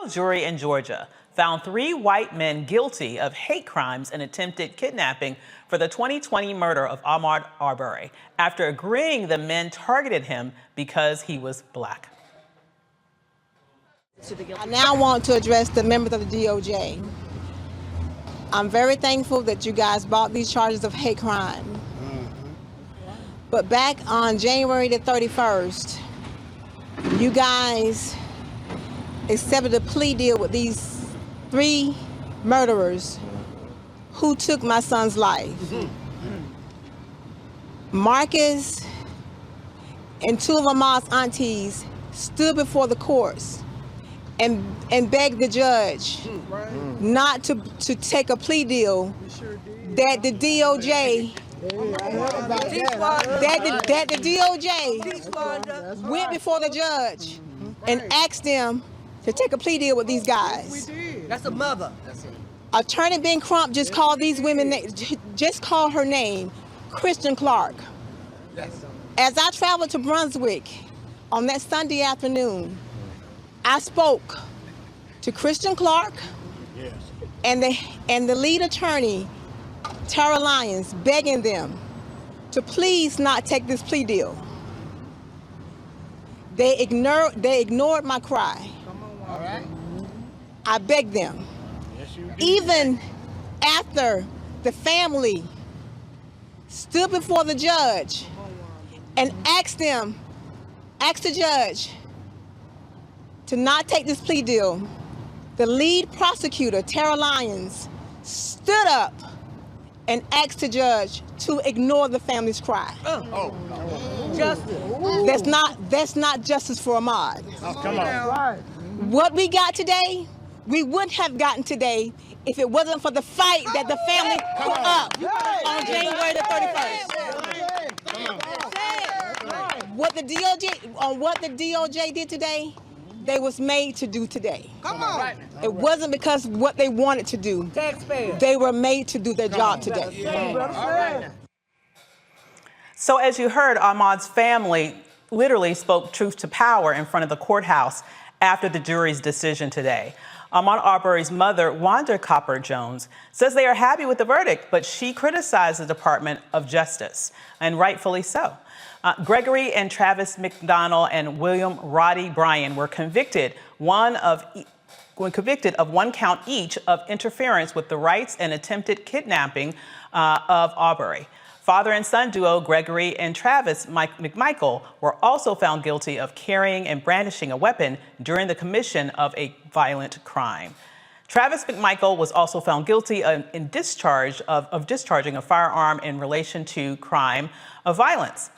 Jury in Georgia found 3 white men guilty of hate crimes and attempted kidnapping for the 2020 murder of Ahmaud Arbery after agreeing the men targeted him because he was black. I now want to address the members of the DOJ. I'm very thankful that you guys brought these charges of hate crime. But back on January the 31st, you guys accepted a plea deal with these 3 murderers who took my son's life. Marcus and 2 of Ahmaud's aunties stood before the courts and begged the judge not to take a plea deal that the DOJ went before the judge and asked them to take a plea deal with these guys. That's a mother. Attorney Ben Crump just called these women, just called her name, Christian Clark. As I traveled to Brunswick on that Sunday afternoon, I spoke to Christian Clark and the lead attorney, Tara Lyons, begging them to please not take this plea deal. They ignored my cry. All right. I begged them. Yes, you did. Even after the family stood before the judge and asked the judge to not take this plea deal, the lead prosecutor, Tara Lyons, stood up and asked the judge to ignore the family's cry. Justice. That's not justice for Ahmaud. Oh, come on. Right. What we got today, we wouldn't have gotten today if it wasn't for the fight that the family put up on January the 31st. What the DOJ did today, they was made to do today. Come on. It wasn't because what they wanted to do. Taxpayers. They were made to do their job today. Yeah. So as you heard, Ahmaud's family literally spoke truth to power in front of the courthouse after the jury's decision today. Ahmaud Arbery's mother, Wanda Cooper Jones, says they are happy with the verdict, but she criticized the Department of Justice, and rightfully so. Gregory and Travis McMichael and William Roddy Bryan were convicted of 1 count each of interference with the rights and attempted kidnapping of Arbery. Father and son duo Gregory and Travis McMichael were also found guilty of carrying and brandishing a weapon during the commission of a violent crime. Travis McMichael was also found guilty of discharging a firearm in relation to crime of violence.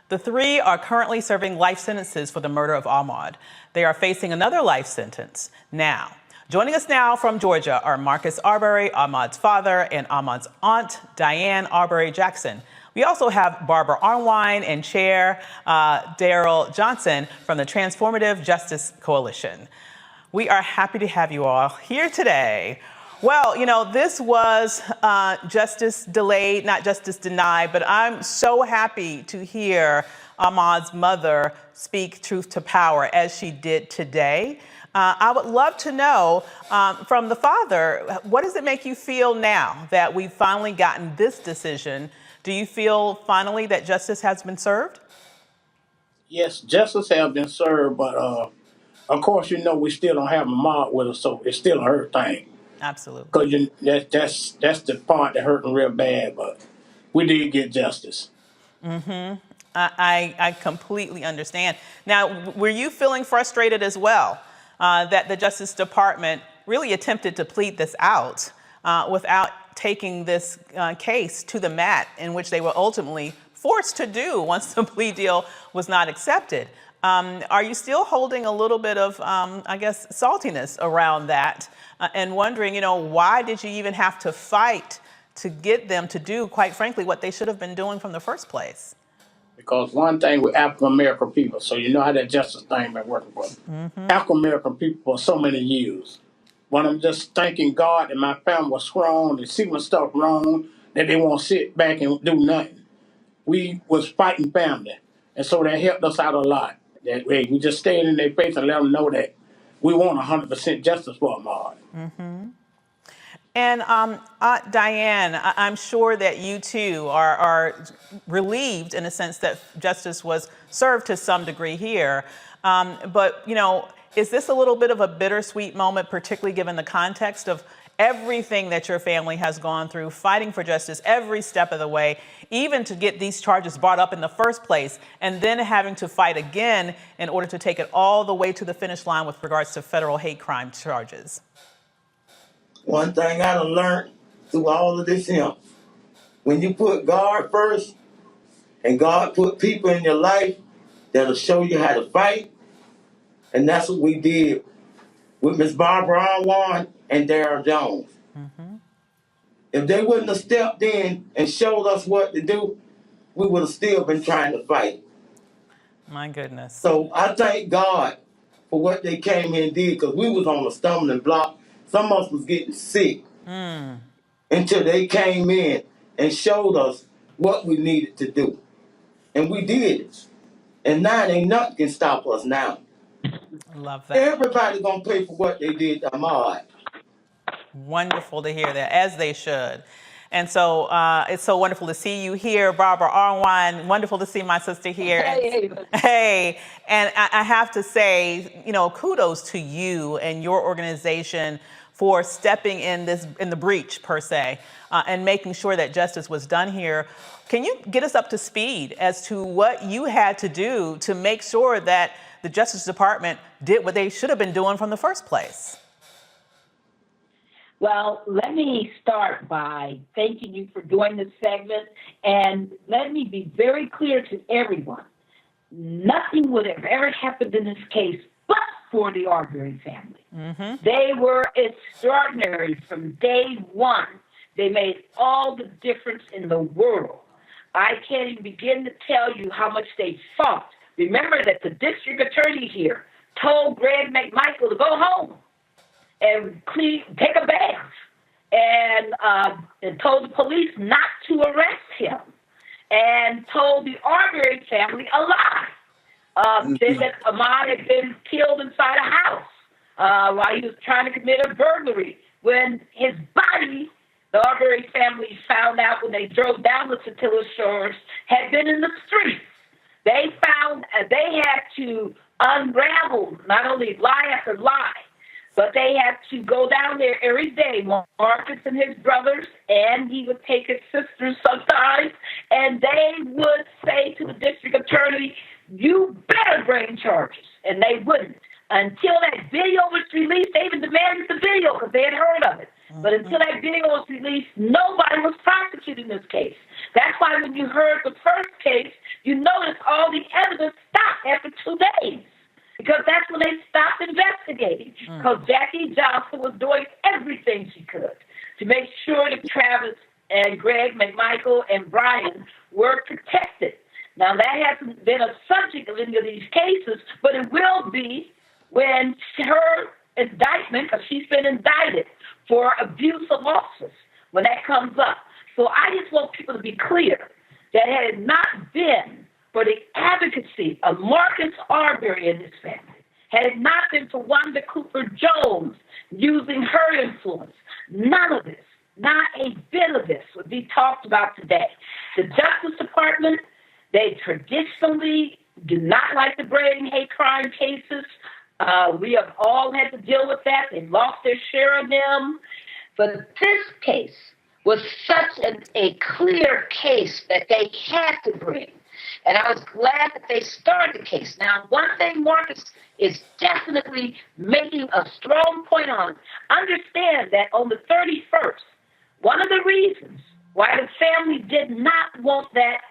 The 3 are currently serving life sentences for the murder of Ahmaud. They are facing another life sentence now. Joining us now from Georgia are Marcus Arbery, Ahmaud's father, and Ahmaud's aunt, Diane Arbery Jackson. We also have Barbara Arnwine and Chair Daryl Johnson from the Transformative Justice Coalition. We are happy to have you all here today. Well, you know, this was justice delayed, not justice denied, but I'm so happy to hear Ahmaud's mother speak truth to power as she did today. I would love to know from the father, what does it make you feel now that we've finally gotten this decision? Do you feel finally that justice has been served? Yes, justice has been served, but of course, you know, we still don't have Ahmaud with us, so it's still a hurt thing. Absolutely. Because that's the part that hurting real bad, but we did get justice. I completely understand. Now, were you feeling frustrated as well? That the Justice Department really attempted to plead this out without taking this case to the mat, in which they were ultimately forced to do once the plea deal was not accepted. Are you still holding a little bit of, I guess, saltiness around that and wondering, you know, why did you even have to fight to get them to do, quite frankly, what they should have been doing from the first place? Because one thing with African-American people, so you know how that justice thing been working for them. African-American people for so many years. When I'm just thanking God that my family was strong and see my stuff wrong, that they won't sit back and do nothing. We was fighting family. And so that helped us out a lot. That way, we just stayed in their face and let them know that we want 100% justice for Ahmaud. And Aunt Diane, I'm sure that you too are relieved in a sense that justice was served to some degree here. But, you know, is this a little bit of a bittersweet moment, particularly given the context of everything that your family has gone through, fighting for justice every step of the way, even to get these charges brought up in the first place, and then having to fight again in order to take it all the way to the finish line with regards to federal hate crime charges? One thing I done learned through all of this here, when you put God first and God put people in your life that'll show you how to fight, and that's what we did with Miss Barbara Arwan and Darryl Jones. If they wouldn't have stepped in and showed us what to do, we would have still been trying to fight. My goodness. So I thank God for what they came in and did, because we was on a stumbling block. Some of us was getting sick until they came in and showed us what we needed to do. And we did it. And now ain't nothing can stop us now. Love that. Everybody gonna pay for what they did to Ahmaud. Wonderful to hear that, as they should. And so it's so wonderful to see you here, Barbara Arwan. Wonderful to see my sister here. Hey, and I have to say, you know, kudos to you and your organization for stepping in the breach, per se, and making sure that justice was done here. Can you get us up to speed as to what you had to do to make sure that the Justice Department did what they should have been doing from the first place? Well, let me start by thanking you for doing this segment, and let me be very clear to everyone. Nothing would have ever happened in this case but for the Arbery family. They were extraordinary from day one. They made all the difference in the world. I can't even begin to tell you how much they fought. Remember that the district attorney here told Greg McMichael to go home and take a bath, and told the police not to arrest him, and told the Arbery family a lie. Said that Ahmaud had been killed inside a house while he was trying to commit a burglary, when his body, the Arbery family found out when they drove down the Satilla Shores, had been in the streets. They found they had to unravel not only lie after lie, but they had to go down there every day, Marcus and his brothers, and he would take his sisters sometimes, and they would say to the district attorney, you better bring charges, and they wouldn't. Until that video was released, they even demanded the video because they had heard of it. But until that video was released, nobody was prosecuting this case. That's why when you heard the first case, you noticed all the evidence stopped after 2 days. Because that's when they stopped investigating. Because Jackie Johnson was doing everything she could to make sure that Travis and Greg McMichael and Brian were protected. Now, that hasn't been a subject of any of these cases, but it will be when her indictment, because she's been indicted for abuse of office, when that comes up. So I just want people to be clear that had it not been for the advocacy of Marcus Arbery and his family, had it not been for Wanda Cooper Jones using her influence, none of this, not a bit of this would be talked about today. The Justice Department, they traditionally do not like to bring hate crime cases. We have all had to deal with that. They lost their share of them. But this case was such a clear case that they had to bring. And I was glad that they started the case. Now, one thing Marcus is definitely making a strong point on, understand that on the 31st, one of the reasons why the family did not want that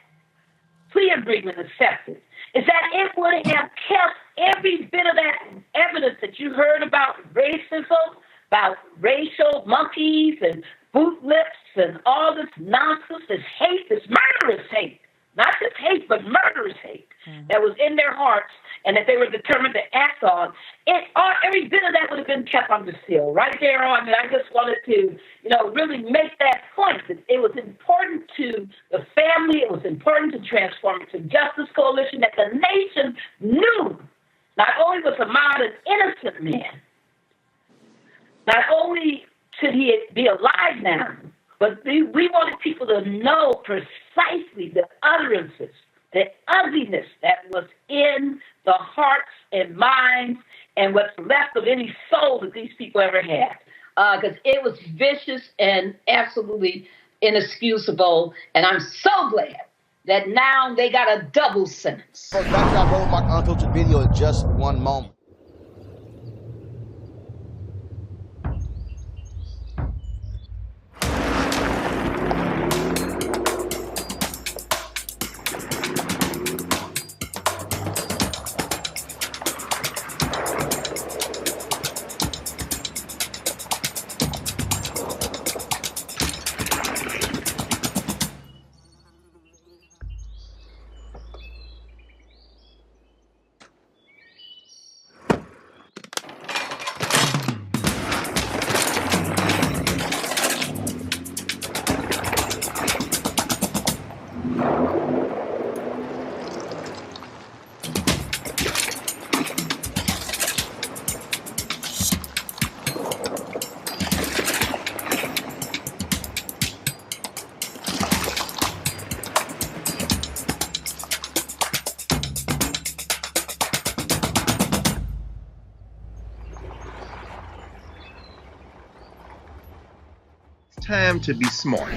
plea agreement accepted is that it would have kept every bit of that evidence that you heard about racism, about racial monkeys and boot lips and all this nonsense, this hate, this murderous hate. Not just hate, but murderous hate that was in their hearts and that they were determined to act on. Every bit of that would have been kept under seal right there on. And I just wanted to, really make that point. That it was important to the family. It was important to Transformative Justice Coalition that the nation knew Not only was Ahmaud an innocent man, not only should he be alive now, but we wanted people to know precisely the utterances, the ugliness that was in the hearts and minds and what's left of any soul that these people ever had. Because it was vicious and absolutely inexcusable. And I'm so glad that now they got a double sentence. Back to that Roland Martin unfiltered video in just one moment. Time to be smart.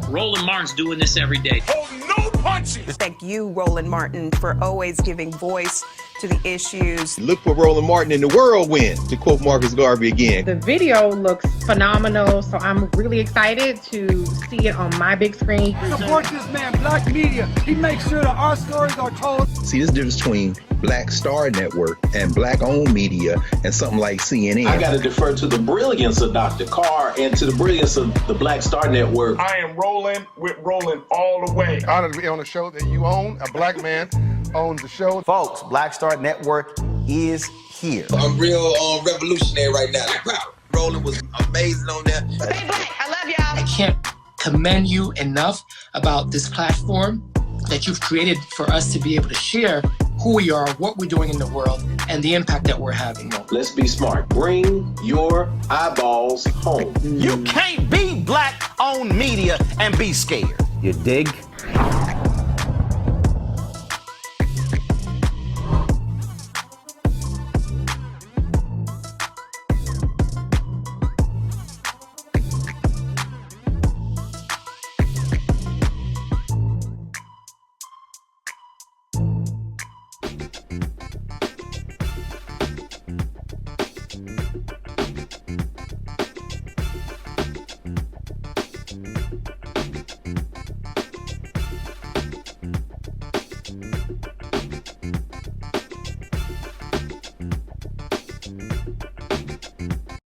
Roland Martin's doing this every day. Oh, no punches! Thank you, Roland Martin, for always giving voice to the issues. Look for Roland Martin in the whirlwind, to quote Marcus Garvey again. The video looks phenomenal, so I'm really excited to see it on my big screen. Support this man, Black Media. He makes sure that our stories are told. See, there's a difference between Black Star Network and Black-owned media and something like CNN. I got to defer to the brilliance of Dr. Carr and to the brilliance of the Black Star Network. I am rolling with Roland all the way. Honored to be on a show that you own. A black man owns the show. Folks, Black Star Network is here. I'm real revolutionary right now. Roland was amazing on there. Stay black. I love y'all. I can't commend you enough about this platform that you've created for us to be able to share who we are, what we're doing in the world, and the impact that we're having. Let's be smart. Bring your eyeballs home. You can't be Black-owned media and be scared. You dig?